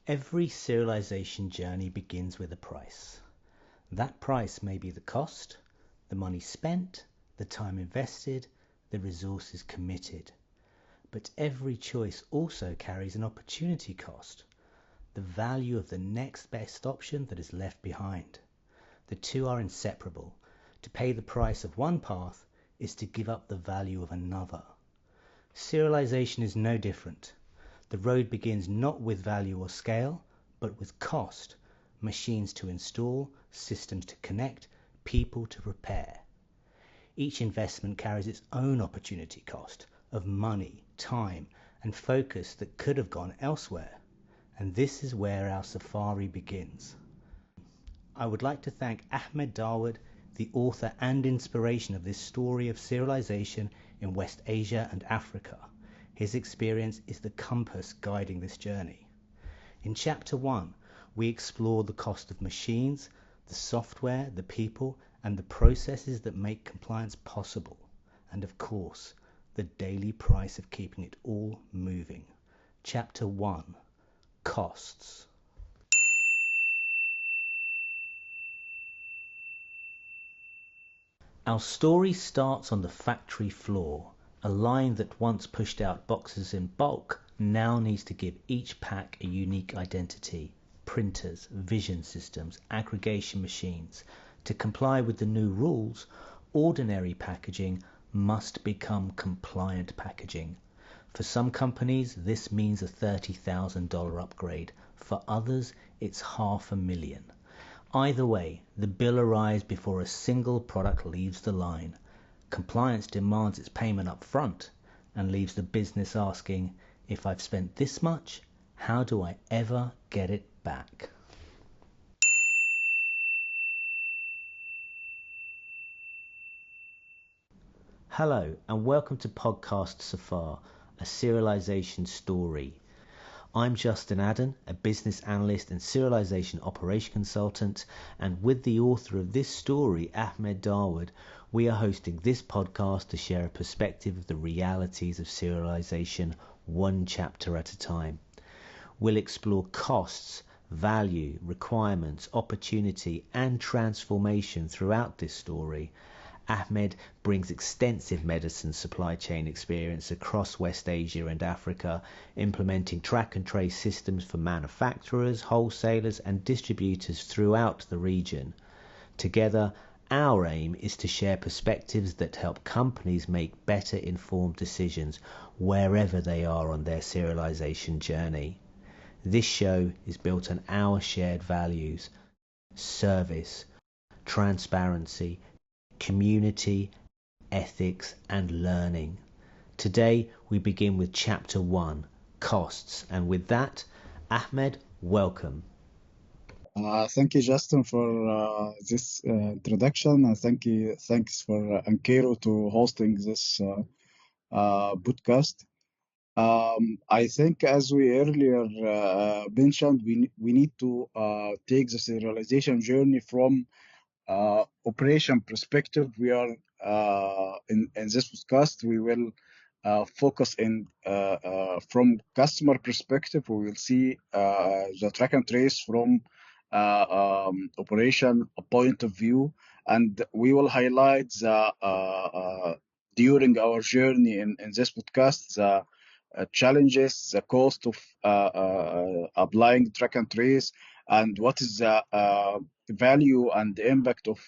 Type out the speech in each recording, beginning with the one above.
Every serialization journey begins with a price. That price may be the cost, the money spent, the time invested, the resources committed. But every choice also carries an opportunity cost, the value of the next best option that is left behind. The two are inseparable. To pay the price of one path is to give up the value of another. Serialization is no different. The road begins not with value or scale, but with cost, machines to install, systems to connect, people to repair. Each investment carries its own opportunity cost of money, time, and focus that could have gone elsewhere. And this is where our safari begins. I would like to thank Ahmed Dawood, the author and inspiration of this story of serialization in West Asia and Africa. His experience is the compass guiding this journey. In Chapter 1, we explore the cost of machines, the software, the people, and the processes that make compliance possible, and of course, the daily price of keeping it all moving. Chapter 1, Costs. Our story starts on the factory floor. A line that once pushed out boxes in bulk now needs to give each pack a unique identity. Printers, vision systems, aggregation machines. To comply with the new rules, ordinary packaging must become compliant packaging. For some companies, this means a $30,000 upgrade. For others, it's $500,000. Either way, the bill arrives before a single product leaves the line. Compliance demands its payment up front and leaves the business asking, if I've spent this much, how do I ever get it back? Hello and welcome to Podcast Safar, a serialization story. I'm Justin Adden, a business analyst and serialization operation consultant, and with the author of this story, Ahmed Dawood, we are hosting this podcast to share a perspective of the realities of serialization, one chapter at a time. We'll explore costs, value, requirements, opportunity, and transformation throughout this story. Ahmed brings extensive medicine supply chain experience across West Asia and Africa, implementing track and trace systems for manufacturers, wholesalers, and distributors throughout the region. Together, our aim is to share perspectives that help companies make better informed decisions wherever they are on their serialization journey. This show is built on our shared values: service, transparency, community, ethics, and learning. Today we begin with Chapter 1, Costs, and with that, Ahmed, welcome. Thank you, Justin, for this introduction, and thanks for Ankero to hosting this podcast. I think, as we earlier mentioned, we need to take the serialization journey from operation perspective. We are in this podcast, we will focus in from customer perspective. We will see the track and trace from operation point of view, and we will highlight the during our journey in this podcast the challenges, the cost of applying track and trace, and what is the value and the impact of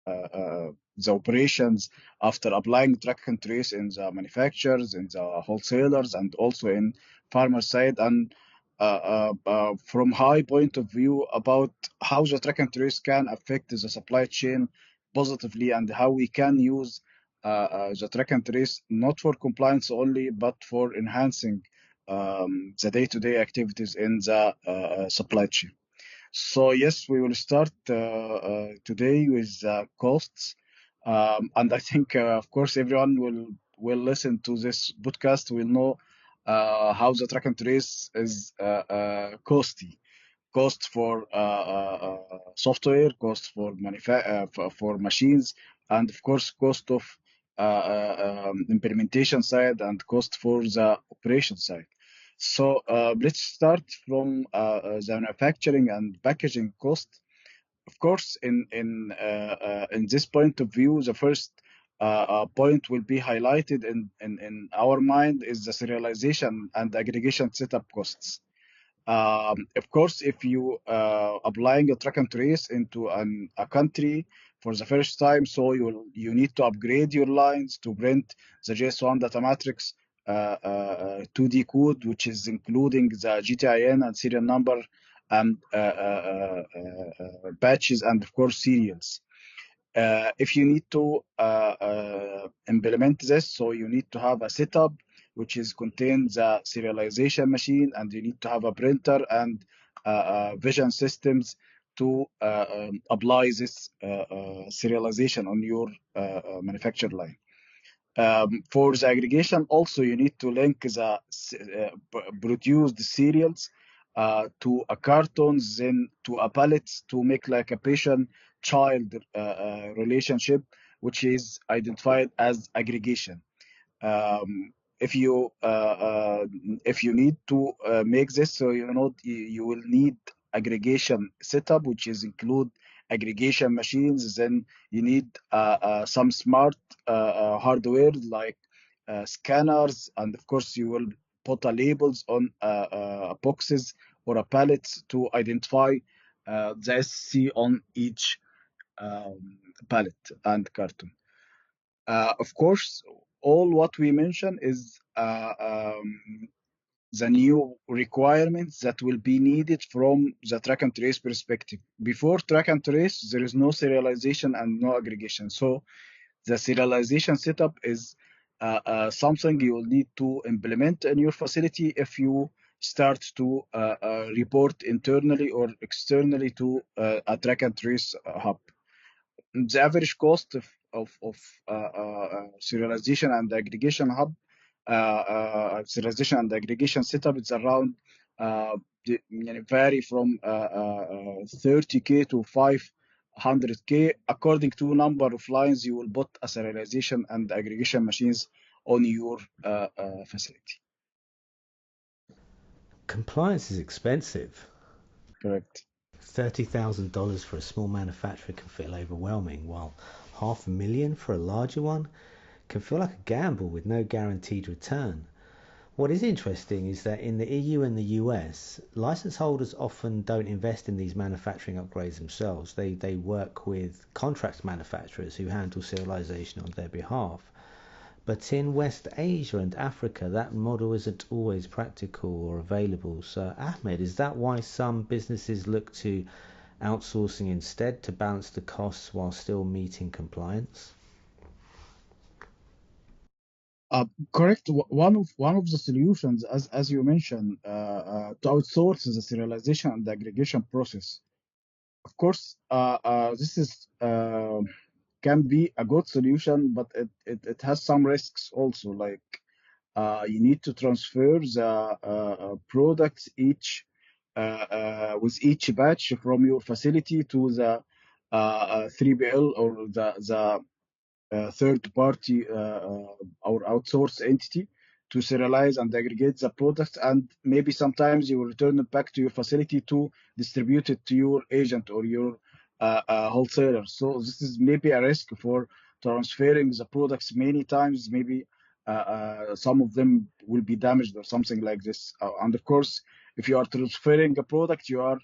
the operations after applying track and trace in the manufacturers, in the wholesalers, and also in farmer side, and from high point of view about how the track and trace can affect the supply chain positively, and how we can use the track and trace not for compliance only, but for enhancing the day-to-day activities in the supply chain. So yes, we will start today with costs, and I think, of course, everyone will listen to this podcast will know how the track and trace is costly. Cost for software, cost for for machines, and of course, cost of implementation side, and cost for the operation side. So let's start from the manufacturing and packaging cost. Of course, in this point of view, the first point will be highlighted in our mind is the serialization and aggregation setup costs. Of course, if you applying a track and trace into a country for the first time, so you need to upgrade your lines to print the JS1 data matrix 2D code, which is including the GTIN and serial number and batches and of course serials. If you need to implement this, so you need to have a setup which is contains the serialization machine, and you need to have a printer and vision systems to apply this serialization on your manufactured line. For the aggregation, also you need to link the produced cereals to a cartons, then to a pallets to make like a patient-child relationship, which is identified as aggregation. Um, if you if you need to make this, so you will need aggregation setup, which is include aggregation machines. Then you need some smart hardware like scanners, and of course you will put a labels on boxes or a pallets to identify the SC on each pallet and carton. Of course, all what we mention is the new requirements that will be needed from the track and trace perspective. Before track and trace, there is no serialization and no aggregation. So the serialization setup is something you will need to implement in your facility if you start to report internally or externally to a track and trace hub. The average cost of serialization and aggregation hub, serialization and aggregation setup is around vary from 30K to 500K according to number of lines you will put a serialization and aggregation machines on your facility. Compliance is expensive. Correct. $30,000 for a small manufacturer can feel overwhelming, while half a million for a larger one can feel like a gamble with no guaranteed return. What is interesting is that in the EU and the US, license holders often don't invest in these manufacturing upgrades themselves. They work with contract manufacturers who handle serialization on their behalf. But in West Asia and Africa, that model isn't always practical or available. So, Ahmed, is that why some businesses look to outsourcing instead to balance the costs while still meeting compliance? Uh, Correct. One of the solutions, as you mentioned, to outsource the serialization and aggregation process. Of course, this is can be a good solution, but it has some risks also. Like you need to transfer the products each with each batch from your facility to the 3PL or the third party or outsource entity to serialize and aggregate the product, and maybe sometimes you will return it back to your facility to distribute it to your agent or your wholesaler. So this is maybe a risk for transferring the products many times. Maybe some of them will be damaged or something like this. And of course, if you are transferring a product, you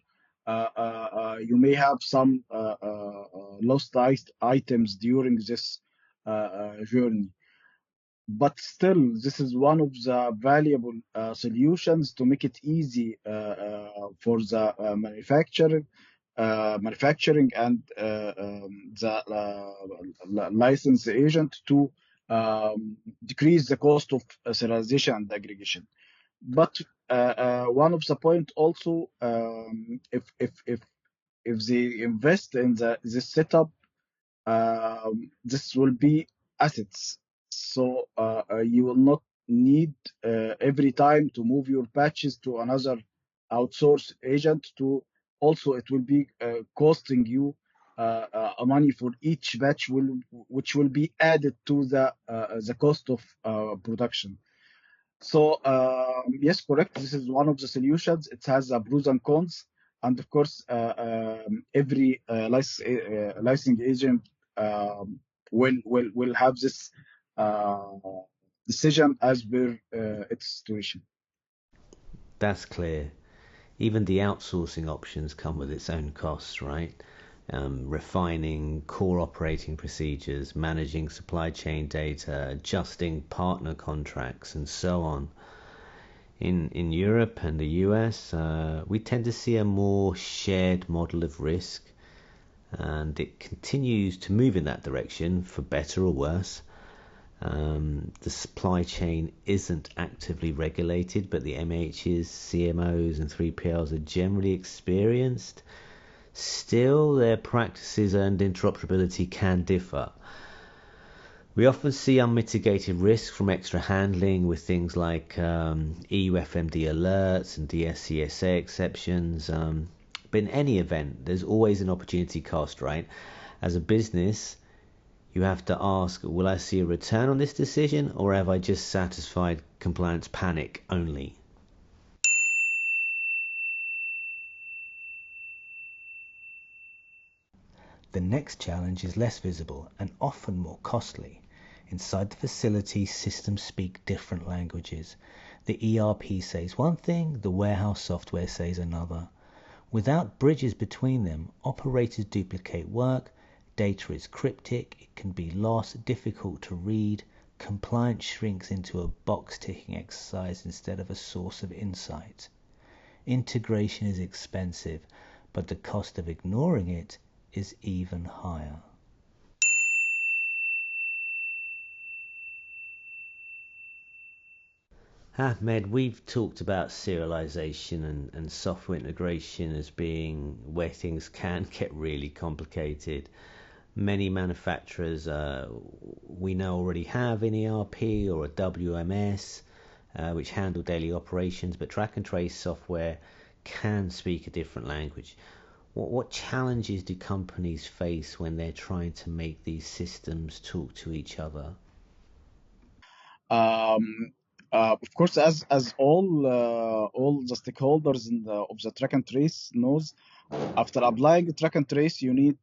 may have some lost items during this journey. But still, this is one of the valuable solutions to make it easy for the manufacturing and the license agent to decrease the cost of serialization and aggregation. But one of the point also, if they invest in this setup, this will be assets. So you will not need every time to move your patches to another outsource agent. To also, it will be costing you money for each batch, which will be added to the cost of production. So yes, correct. This is one of the solutions. It has pros and cons, and of course, every licensing agent will have this uh, decision as per its situation. That's clear. Even the outsourcing options come with its own costs, right? Refining core operating procedures, managing supply chain data, adjusting partner contracts, and so on. In Europe and the US, we tend to see a more shared model of risk, and it continues to move in that direction for better or worse. The supply chain isn't actively regulated, but the MHs, CMOs, and 3PLs are generally experienced. Still, their practices and interoperability can differ. We often see unmitigated risk from extra handling with things like EUFMD alerts and DSCSA exceptions. But in any event, there's always an opportunity cost, right? As a business, you have to ask, will I see a return on this decision, or have I just satisfied compliance panic only? The next challenge is less visible and often more costly. Inside the facility, systems speak different languages. The ERP says one thing, the warehouse software says another. Without bridges between them, operators duplicate work, data is cryptic, it can be lost, difficult to read, compliance shrinks into a box-ticking exercise instead of a source of insight. Integration is expensive, but the cost of ignoring it is even higher. Ahmed, we've talked about serialization and software integration as being where things can get really complicated. Many manufacturers we know already have an ERP or a WMS which handle daily operations, but track and trace software can speak a different language. What challenges do companies face when they're trying to make these systems talk to each other? Um, of course, as all the stakeholders of the track and trace knows, after applying track and trace, you need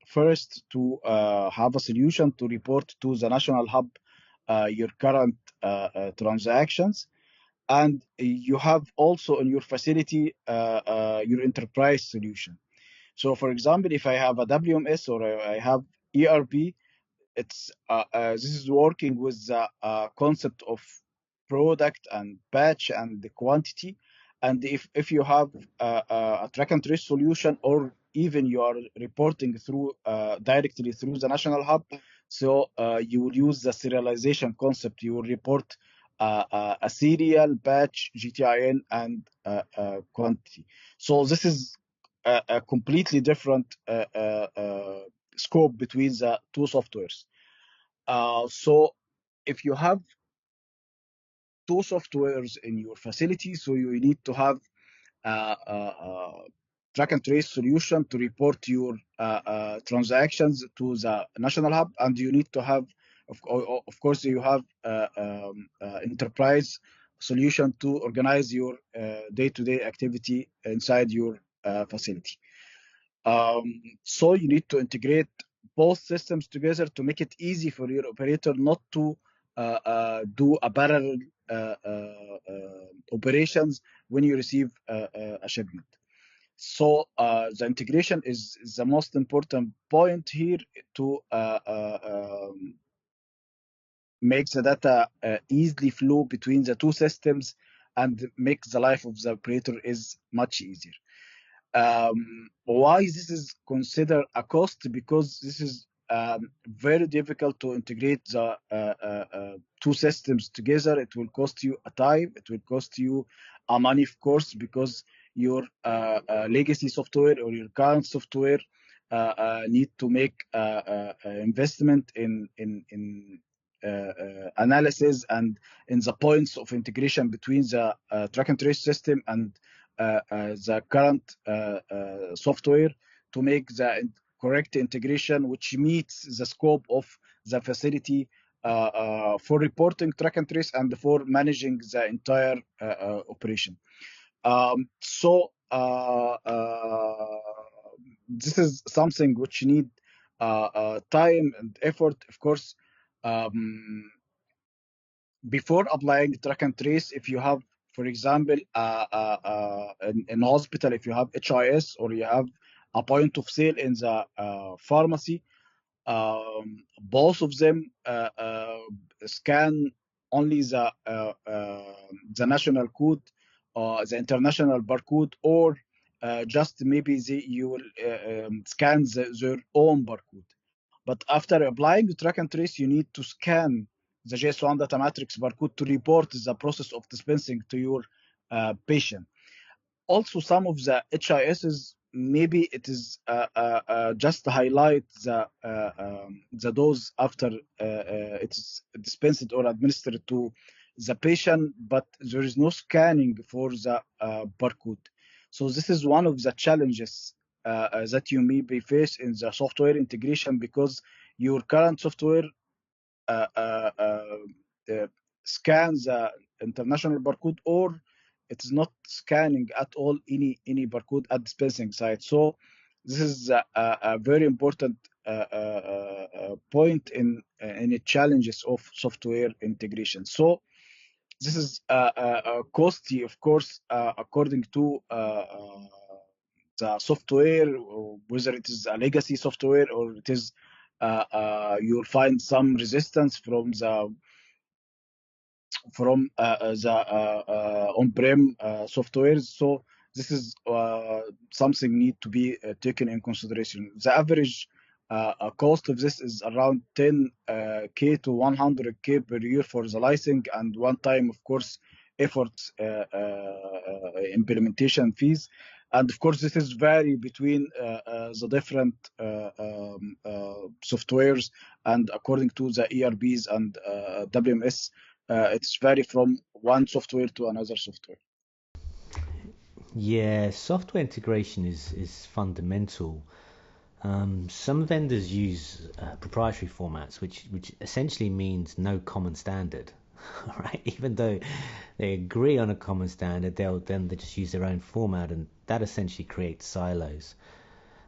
first to have a solution to report to the national hub your current transactions, and you have also in your facility your enterprise solution. So, for example, if I have a WMS or I have ERP, it's this is working with the concept of product and batch and the quantity. And if you have a track and trace solution, or even you are reporting through directly through the national hub, so you will use the serialization concept. You will report a serial, batch, GTIN, and quantity. So this is a completely different scope between the two softwares. So if you have two softwares in your facility, so you need to have track and trace solution to report your transactions to the national hub, and you need to have, of course, you have enterprise solution to organize your day-to-day activity inside your facility. So you need to integrate both systems together to make it easy for your operator not to do a parallel operations when you receive a shipment. So the integration is the most important point here to make the data easily flow between the two systems and make the life of the operator is much easier. Why this is considered a cost? Because this is very difficult to integrate the two systems together. It will cost you a time. It will cost you a money, of course, because your legacy software or your current software need to make investment in analysis and in the points of integration between the track and trace system and the current software to make the correct integration, which meets the scope of the facility for reporting track and trace and for managing the entire operation. So this is something which need time and effort, of course. Um, Before applying track and trace, if you have, for example, in hospital, if you have HIS or you have a point of sale in the pharmacy, both of them scan only the national code, the international barcode, or just maybe you will scan their own barcode. But after applying the track and trace, you need to scan the JS1 data matrix barcode to report the process of dispensing to your patient. Also, some of the HISs, maybe it is just to highlight the dose after it's dispensed or administered to the patient, but there is no scanning for the barcode. So this is one of the challenges that you may be face in the software integration, because your current software uh, uh, uh, scans the international barcode, or it is not scanning at all any barcode at dispensing site. So this is a very important point in the challenges of software integration. So this is costly, of course, according to the software, or whether it is a legacy software or it is you'll find some resistance from the on-prem softwares. So this is something need to be taken in consideration. The average cost of this is around 10K to 100K per year for the licensing, and one time, of course, efforts implementation fees. And of course, this is vary between the different softwares, and according to the ERBs and WMS, it's vary from one software to another software. Yeah, software integration is fundamental. Some vendors use proprietary formats, which essentially means no common standard, right? Even though they agree on a common standard, they just use their own format, and that essentially creates silos.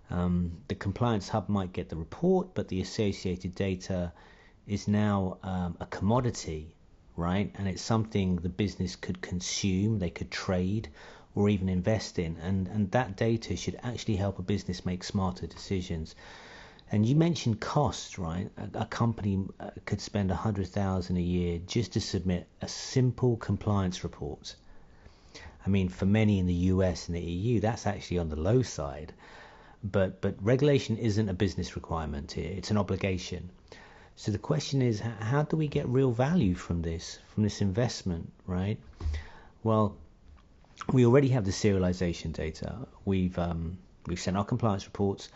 The compliance hub might get the report, but the associated data is now a commodity, right? And it's something the business could consume, they could trade, or even invest in. And that data should actually help a business make smarter decisions. And you mentioned cost, right? A company could spend 100,000 a year just to submit a simple compliance report. I mean, for many in the US and the EU, that's actually on the low side. But regulation isn't a business requirement here; it's an obligation. So the question is, how do we get real value from this investment, right? Well, we already have the serialization data. We've sent our compliance reports.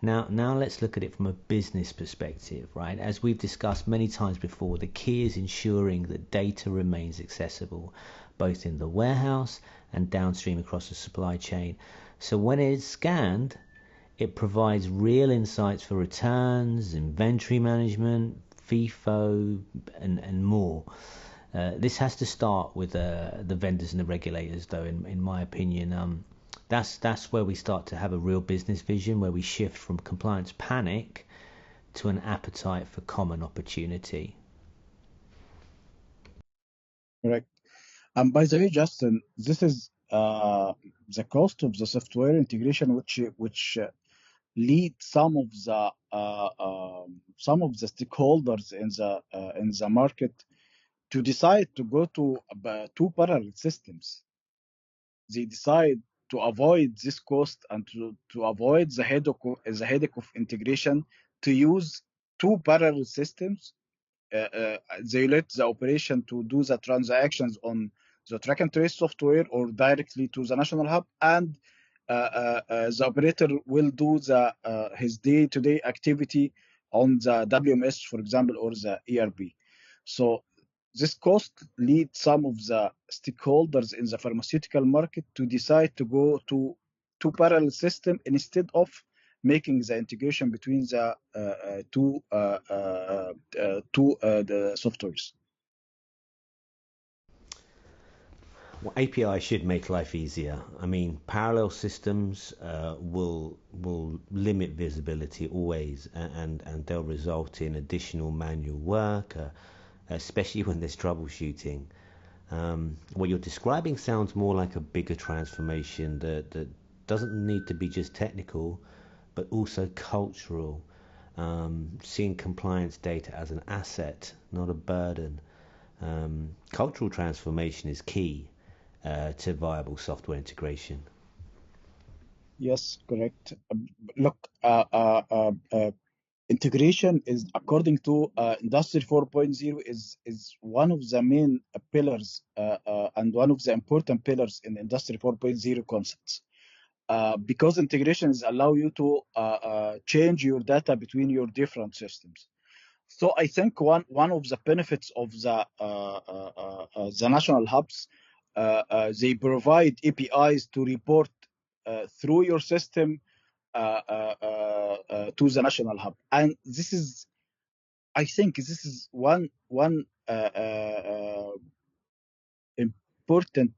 Now let's look at it from a business perspective, right? As we've discussed many times before, the key is ensuring that data remains accessible, both in the warehouse and downstream across the supply chain. So when it is scanned, it provides real insights for returns, inventory management, FIFO, and more. This has to start with the vendors and the regulators, though, in my opinion. That's where we start to have a real business vision, where we shift from compliance panic to an appetite for common opportunity. Correct. And by the way, Justin, this is the cost of the software integration, which lead some of the stakeholders in the market to decide to go to two parallel systems. They decide to avoid this cost and to avoid the headache of integration, to use two parallel systems. They let the operation to do the transactions on the track and trace software or directly to the national hub, and the operator will do his day-to-day activity on the WMS, for example, or the ERP. So this cost leads some of the stakeholders in the pharmaceutical market to decide to go to parallel system instead of making the integration between the the softwares. Well, API should make life easier. I mean, parallel systems will limit visibility always, and they'll result in additional manual work, especially when there's troubleshooting. What you're describing sounds more like a bigger transformation that doesn't need to be just technical, but also cultural. Seeing compliance data as an asset, not a burden. Cultural transformation is key to viable software integration. Yes, correct. Look, integration is, according to Industry 4.0, is one of the main pillars and one of the important pillars in Industry 4.0 concepts. Because integrations allow you to change your data between your different systems. So I think one of the benefits of the national hubs, they provide APIs to report through your system to the national hub, and this is, I think, this is one important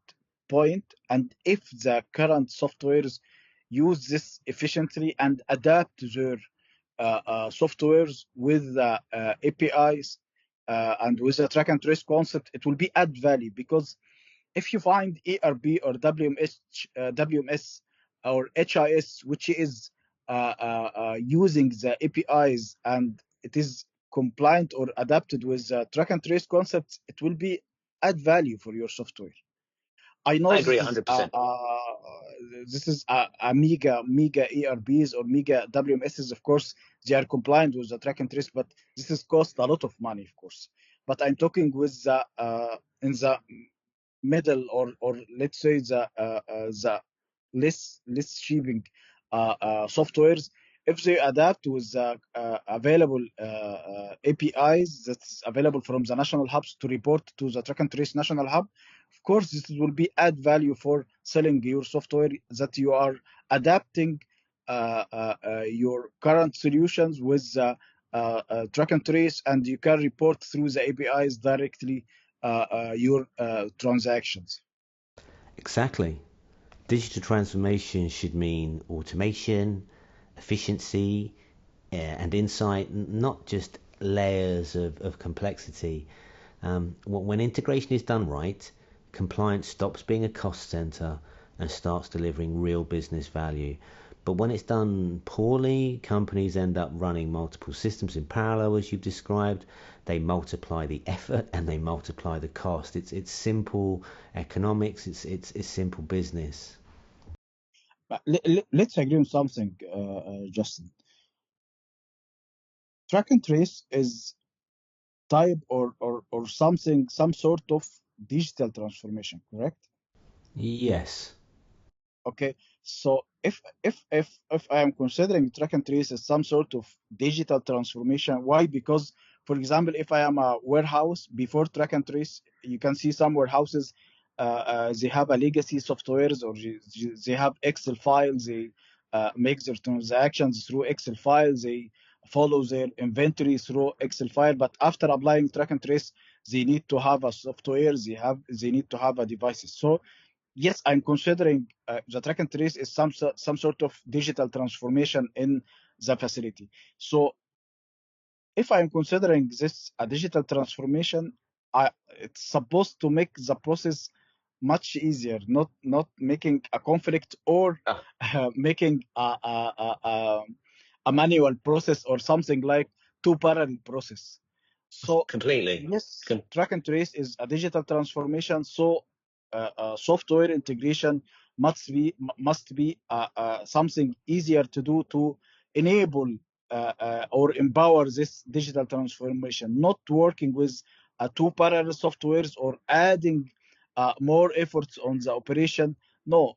point. And if the current softwares use this efficiently and adapt their softwares with the APIs and with the track and trace concept, it will be add value. Because if you find ERB or WMS or HIS, which is using the APIs and it is compliant or adapted with the track and trace concepts, it will be add value for your software. I know I agree 100%. this is a mega ERBs or mega WMSs. Of course, they are compliant with the track and trace, but this is cost a lot of money, of course. But I'm talking with the in the middle, or let's say the less shipping softwares. If they adapt with the available APIs that's available from the national hubs to report to the track and trace national hub, of course this will be add value for selling your software, that you are adapting your current solutions with track and trace, and you can report through the APIs directly your transactions. Exactly. Digital transformation should mean automation, efficiency, and insight, not just layers of complexity. When integration is done right, compliance stops being a cost center and starts delivering real business value. But when it's done poorly, companies end up running multiple systems in parallel, as you've described. They multiply the effort and they multiply the cost. It's simple economics. It's simple business. But let's agree on something, Justin. Track and trace is type or something, some sort of digital transformation, correct? Yes. Okay, so if I am considering track and trace as some sort of digital transformation, why? Because, for example, if I am a warehouse before track and trace, you can see some warehouses, they have a legacy softwares, or they have Excel files. They make their transactions through Excel files. They follow their inventory through Excel file. But after applying track and trace, they need to have a software. They need to have a devices. So yes, I'm considering the track and trace is some sort of digital transformation in the facility. So if I'm considering this a digital transformation, it's supposed to make the process much easier, not making a conflict, or Ah, making a manual process or something like two parallel process. So completely. yes, track and trace is a digital transformation. So software integration must be something easier to do to enable or empower this digital transformation, not working with two parallel softwares or adding more efforts on the operation. No,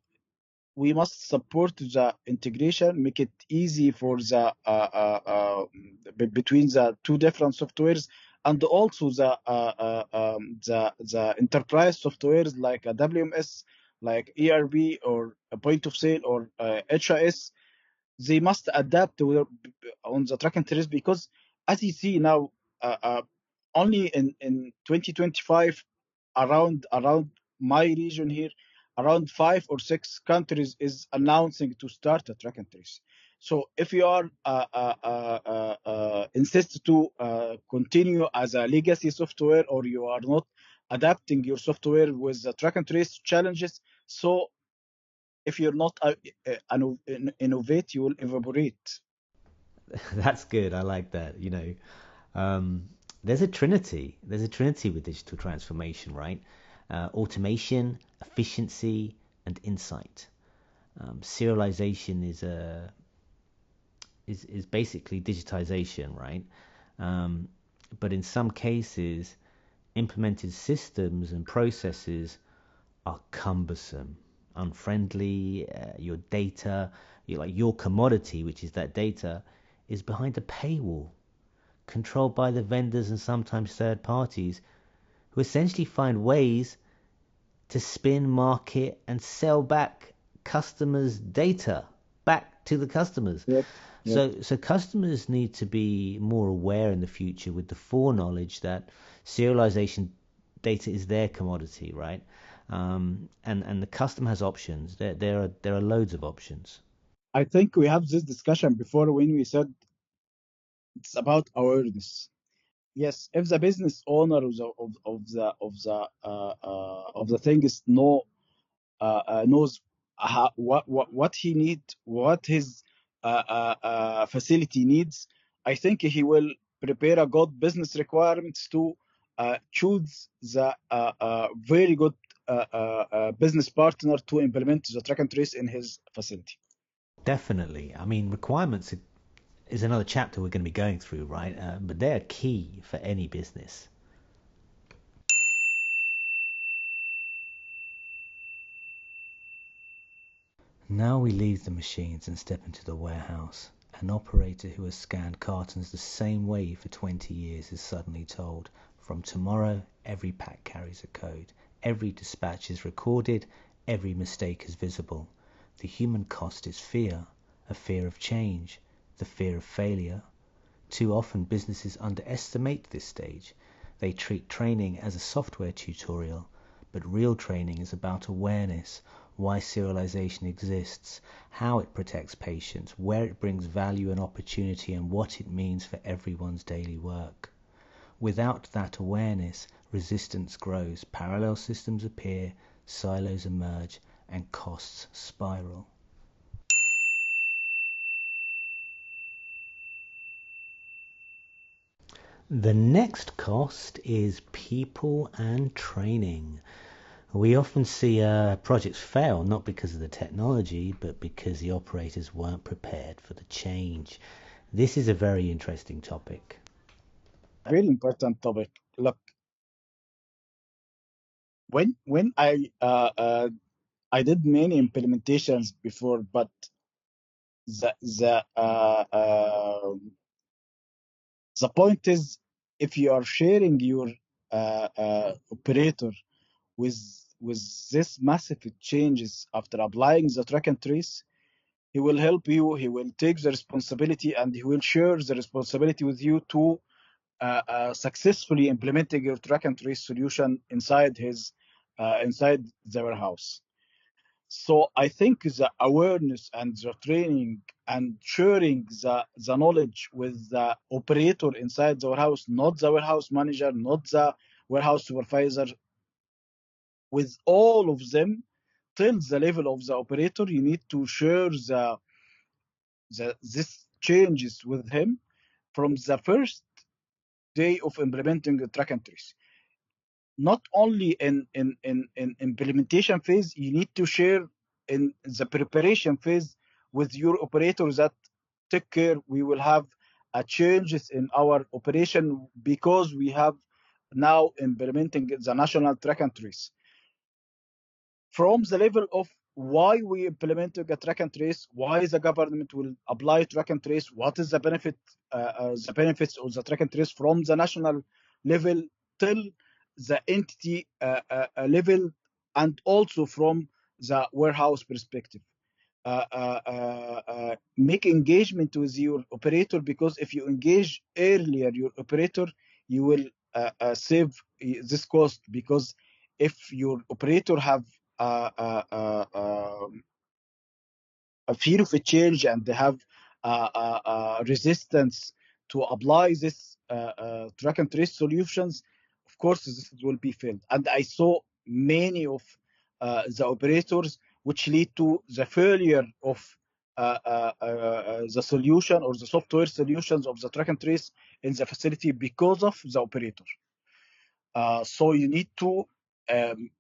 we must support the integration, make it easy for the between the two different softwares, and also the enterprise softwares like a WMS, like ERB or a point of sale or HIS. they must adapt to on the track and trace, because as you see now, uh, uh, only in 2025, around my region here, around 5 or 6 countries is announcing to start a track and trace. So if you are insist to continue as a legacy software, or you are not adapting your software with the track and trace challenges, so if you're not innovate, you will evaporate. That's good. I like that. There's a trinity. There's a trinity with digital transformation, right? Automation, efficiency, and insight. Serialization is basically digitization, right? Um, but in some cases, implemented systems and processes are cumbersome, unfriendly. Your data, your commodity, which is that data, is behind a paywall, controlled by the vendors and sometimes third parties, who essentially find ways to spin, market, and sell back customers' data back to the customers. Yep. Yep. So customers need to be more aware in the future with the foreknowledge that serialization data is their commodity, right? And the customer has options. There are loads of options. I think we have this discussion before when we said it's about awareness. Yes, if the business owner of the thing is knows what he need, what his facility needs, I think he will prepare a good business requirements to choose the very good business partner to implement the track and trace in his facility. Definitely. I mean, requirements is another chapter we're going to be going through, right? But they're key for any business. Now we leave the machines and step into the warehouse. An operator who has scanned cartons the same way for 20 years is suddenly told, from tomorrow, every pack carries a code. Every dispatch is recorded. Every mistake is visible. The human cost is fear, a fear of change, the fear of failure. Too often businesses underestimate this stage. They treat training as a software tutorial, but real training is about awareness, why serialization exists, how it protects patients, where it brings value and opportunity, and what it means for everyone's daily work. Without that awareness, resistance grows, parallel systems appear, silos emerge, and costs spiral. The next cost is people and training. We often see projects fail not because of the technology, but because the operators weren't prepared for the change. This is a very interesting topic. A very important topic. Look, when I did many implementations before, but the the point is, if you are sharing your operator with this massive changes after applying the track and trace, he will help you. He will take the responsibility, and he will share the responsibility with you to successfully implementing your track and trace solution inside the warehouse. So I think the awareness and the training and sharing the knowledge with the operator inside the warehouse, not the warehouse manager, not the warehouse supervisor, with all of them till the level of the operator, you need to share this changes with him from the first day of implementing the track and trace. Not only in implementation phase, you need to share in the preparation phase with your operators that take care we will have a changes in our operation because we have now implementing the national track and trace. From the level of why we implemented a track and trace, why the government will apply track and trace, what is the the benefits of the track and trace from the national level till the entity level, and also from the warehouse perspective. make engagement with your operator, because if you engage earlier your operator, you will save this cost. Because if your operator have uh, uh, uh, um, a fear of a change, and they have resistance to apply this track and trace solutions, of course this will be failed. And I saw many of the operators which lead to the failure of the solution or the software solutions of the track and trace in the facility because of the operator. So you need to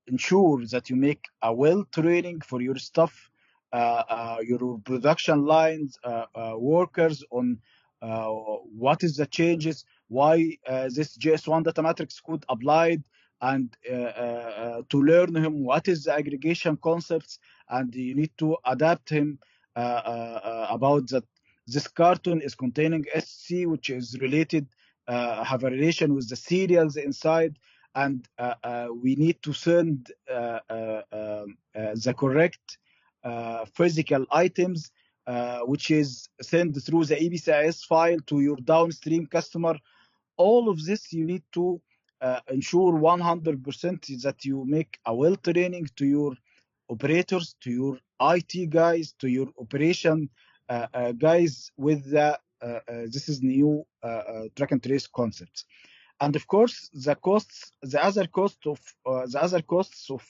ensure that you make a well training for your staff, your production lines, workers on what is the changes, why this JS1 data matrix code applied, and to learn him what is the aggregation concepts, and you need to adapt him about that. This cartoon is containing SC, which is related, have a relation with the serials inside, and we need to send the correct physical items, which is sent through the EBCIS file to your downstream customer. All of this you need to ensure 100% that you make a well training to your operators, to your IT guys, to your operation guys with the this is new track and trace concepts. And of course the other costs of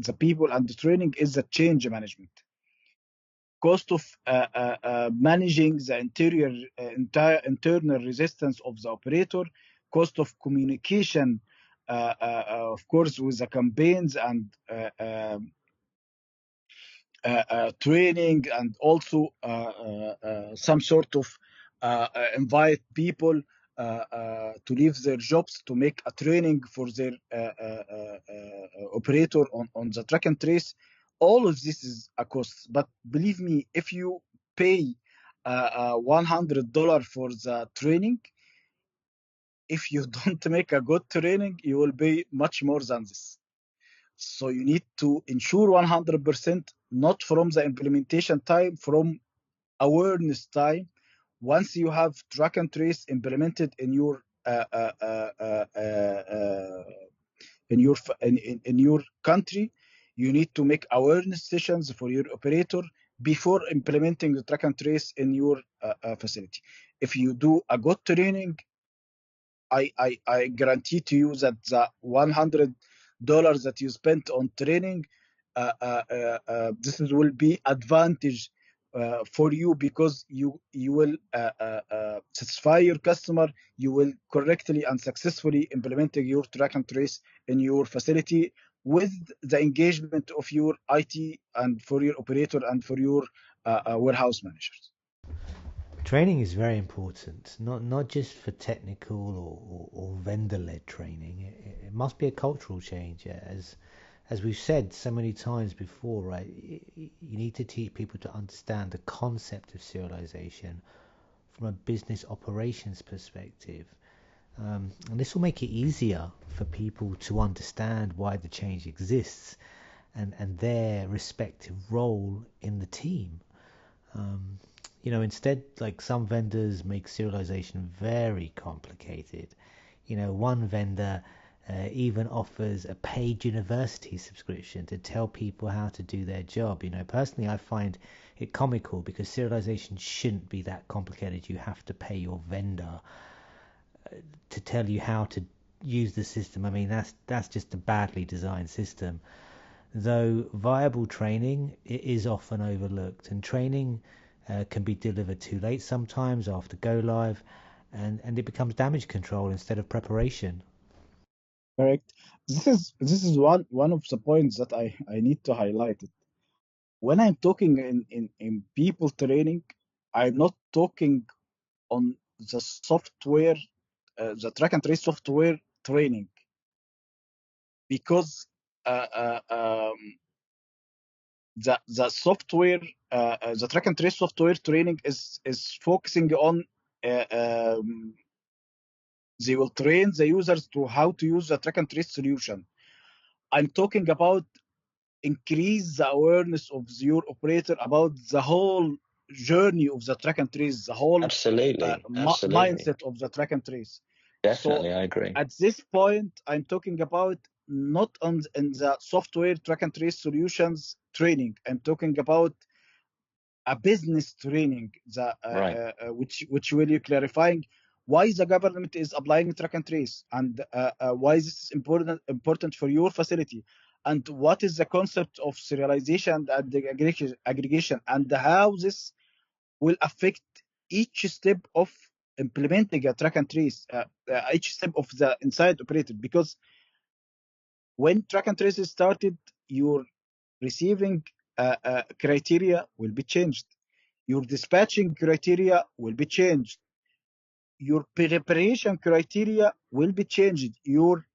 the people and the training is the change management, cost of managing the entire internal resistance of the operator, cost of communication, of course, with the campaigns and training, and also some sort of invite people to leave their jobs to make a training for their operator on the track and trace. All of this is a cost. But believe me, if you pay $100 for the training, if you don't make a good training, you will pay much more than this. So you need to ensure 100%, not from the implementation time, from awareness time. Once you have track and trace implemented in your in your country, you need to make awareness sessions for your operator before implementing the track and trace in your facility. If you do a good training, I guarantee to you that the $100 that you spent on training, this will be advantage for you, because you will satisfy your customer. You will correctly and successfully implementing your track and trace in your facility with the engagement of your IT and for your operator and for your warehouse managers. Training is very important, not just for technical or vendor-led training. It must be a cultural change, as we've said so many times before, right? You need to teach people to understand the concept of serialization from a business operations perspective. And this will make it easier for people to understand why the change exists and their respective role in the team. Um, Instead, like some vendors make serialization very complicated. One vendor even offers a paid university subscription to tell people how to do their job. Personally, I find it comical because serialization shouldn't be that complicated. You have to pay your vendor to tell you how to use the system. I mean, that's just a badly designed system. Though viable training is often overlooked, and training can be delivered too late sometimes after go live, and it becomes damage control instead of preparation. Correct. This is one of the points that I need to highlight it. When I'm talking in people training, I'm not talking on the software, the track and trace software training, because uh, uh, um, the software, the track and trace software training is focusing on uh, um, they will train the users to how to use the track and trace solution. I'm talking about increase the awareness of your operator about the whole journey of the track and trace, the whole Absolutely. Absolutely. mindset of the track and trace. So Definitely. I agree. at this point, I'm talking about not on in the software track and trace solutions training. I'm talking about a business training, Right. which will you clarifying why the government is applying track and trace, and why this is important for your facility, and what is the concept of serialization and the aggregation, and how this will affect each step of implementing a track and trace, each step of the inside operator. Because when track and trace is started, your receiving criteria will be changed, your dispatching criteria will be changed, your preparation criteria will be changed, your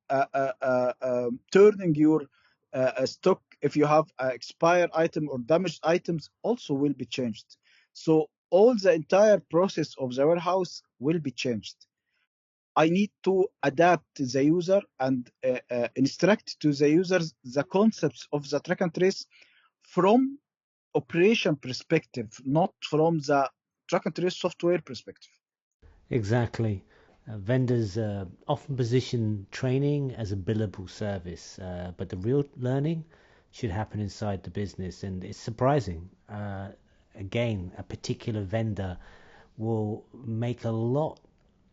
turning your stock, if you have expired item or damaged items, also will be changed. So all the entire process of the warehouse will be changed. I need to adapt the user and instruct to the users the concepts of the track and trace from operation perspective, not from the track and trace software perspective. Exactly. Vendors often position training as a billable service, but the real learning should happen inside the business. And it's surprising. Again, a particular vendor will make a lot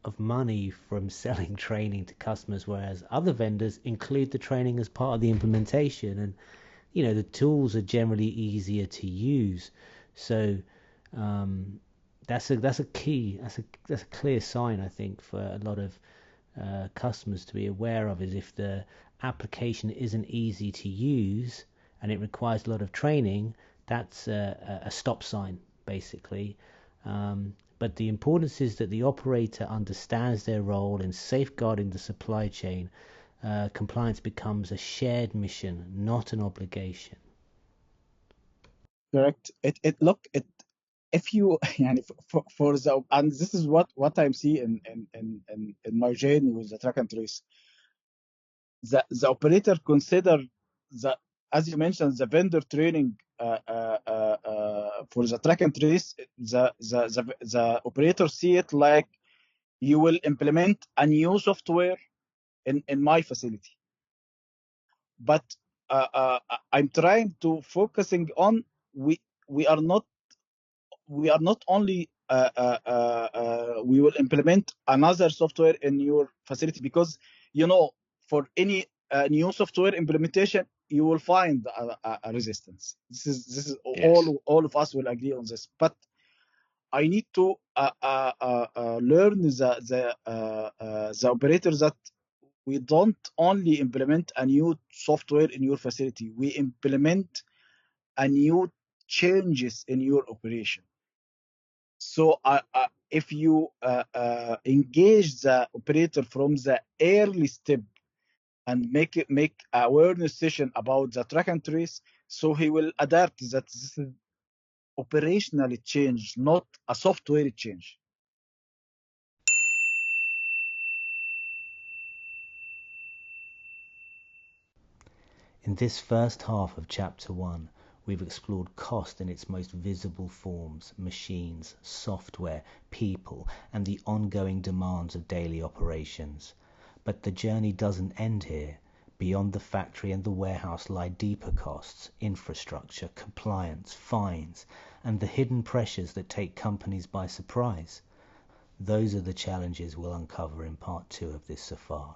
of money from selling training to customers, whereas other vendors include the training as part of the implementation. And the tools are generally easier to use. So um, that's a key. That's a clear sign, I think, for a lot of customers to be aware of, is if the application isn't easy to use and it requires a lot of training, that's a stop sign, basically. But the importance is that the operator understands their role in safeguarding the supply chain. Compliance becomes a shared mission, not an obligation. Correct. It look it if you يعني for the, and this is what I'm seeing in my journey with the track and trace. The operator consider the, as you mentioned, the vendor training for the track and trace. The operator see it like you will implement a new software in my facility, but I'm trying to focusing on, we we are not we are not only we will implement another software in your facility, because for any new software implementation you will find a resistance. This is Yes. all of us will agree on this, but I need to learn the operator that we don't only implement a new software in your facility, we implement a new changes in your operation. So if you engage the operator from the early step and make awareness session about the track and trace, so he will adapt that this is operational change, not a software change. In this first half of Chapter 1, we've explored cost in its most visible forms: machines, software, people, and the ongoing demands of daily operations. But the journey doesn't end here. Beyond the factory and the warehouse lie deeper costs: infrastructure, compliance, fines, and the hidden pressures that take companies by surprise. Those are the challenges we'll uncover in part 2 of this safar.